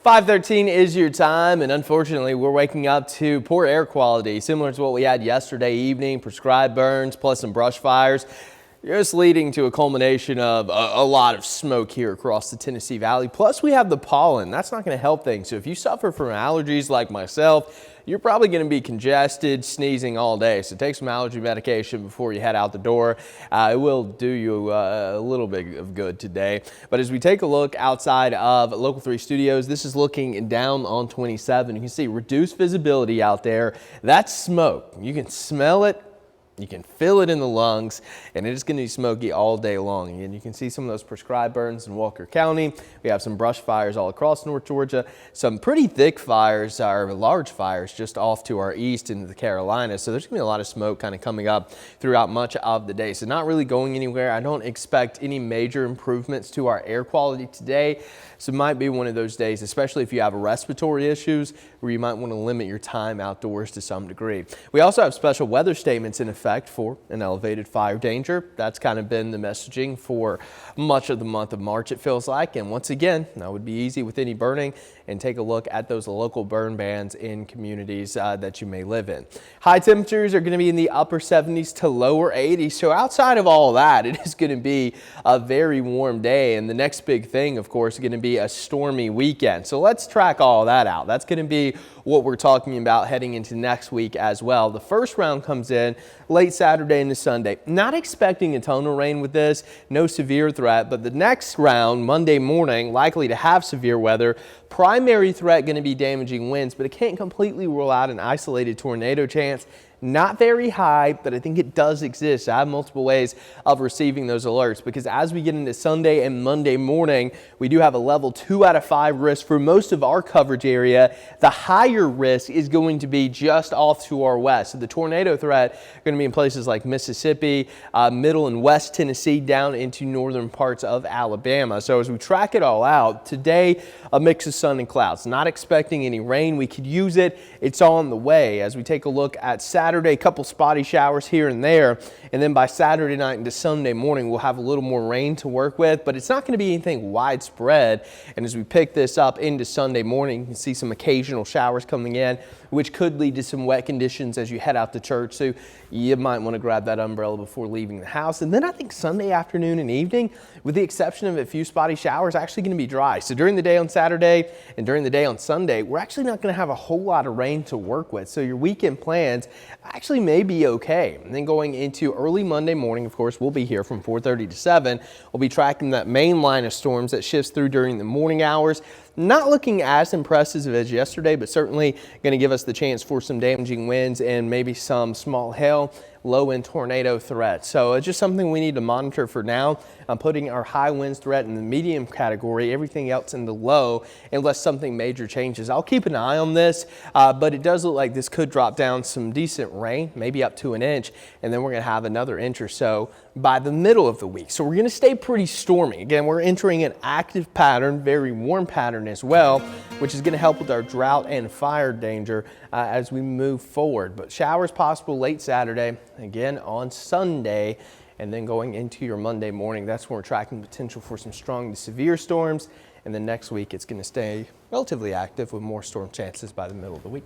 5:13 is your time, and unfortunately we're waking up to poor air quality, similar to what we had yesterday evening. Prescribed burns plus some brush fires, just leading to a culmination of a lot of smoke here across the Tennessee Valley. Plus we have the pollen. That's not going to help things. So if you suffer from allergies like myself, you're probably going to be congested, sneezing all day. So take some allergy medication before you head out the door. It will do you a little bit of good today. But as we take a look outside of Local 3 Studios, this is looking down on 27. You can see reduced visibility out there. That's smoke. You can smell it. You can feel it in the lungs, and it is going to be smoky all day long. And you can see some of those prescribed burns in Walker County. We have some brush fires all across North Georgia, some pretty thick fires, or large fires, just off to our east into the Carolinas. So there's going to be a lot of smoke kind of coming up throughout much of the day. So not really going anywhere. I don't expect any major improvements to our air quality today. So it might be one of those days, especially if you have respiratory issues, where you might want to limit your time outdoors to some degree. We also have special weather statements in effect for an elevated fire danger. That's kind of been the messaging for much of the month of March, it feels like. And once again, that would be easy with any burning, and take a look at those local burn bans in communities that you may live in. High temperatures are going to be in the upper 70s to lower 80s. So outside of all that, it is going to be a very warm day. And the next big thing, of course, is going to be a stormy weekend. So let's track all that out. That's going to be what we're talking about heading into next week as well. The first round comes in late Saturday into Sunday. Not expecting a ton of rain with this, no severe threat, but the next round, Monday morning, likely to have severe weather. Primary threat going to be damaging winds, but it can't completely rule out an isolated tornado chance. Not very high, but I think it does exist. I have multiple ways of receiving those alerts, because as we get into Sunday and Monday morning, we do have a level 2 out of 5 risk for most of our coverage area. The higher risk is going to be just off to our west. So the tornado threat is going to be in places like Mississippi, middle and west Tennessee, down into northern parts of Alabama. So as we track it all out, today a mix of sun and clouds. Not expecting any rain. We could use it. It's on the way. As we take a look at Saturday, a couple spotty showers here and there, and then by Saturday night into Sunday morning, we'll have a little more rain to work with, but it's not going to be anything widespread. And as we pick this up into Sunday morning, you can see some occasional showers coming in, which could lead to some wet conditions as you head out to church. So you might want to grab that umbrella before leaving the house. And then I think Sunday afternoon and evening, with the exception of a few spotty showers, actually going to be dry. So during the day on Saturday and during the day on Sunday, we're actually not going to have a whole lot of rain to work with. So your weekend plans actually may be okay. And then going into early Monday morning, of course, we'll be here from 4:30 to 7. We'll be tracking that main line of storms that shifts through during the morning hours. Not looking as impressive as yesterday, but certainly going to give us the chance for some damaging winds and maybe some small hail, low-end tornado threat. So it's just something we need to monitor for now. I'm putting our high winds threat in the medium category, everything else in the low, unless something major changes. I'll keep an eye on this, but it does look like this could drop down some decent rain, maybe up to an inch, and then we're going to have another inch or so by the middle of the week. So we're going to stay pretty stormy. Again, we're entering an active pattern, very warm pattern as well, which is going to help with our drought and fire danger as we move forward. But showers possible late Saturday, again on Sunday, and then going into your Monday morning. That's when we're tracking potential for some strong to severe storms. And then next week, it's going to stay relatively active with more storm chances by the middle of the week.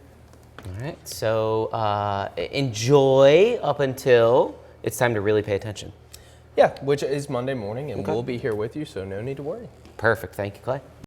All right, so enjoy up until it's time to really pay attention. Yeah, which is Monday morning, and we'll be here with you, so no need to worry. Perfect. Thank you, Clay.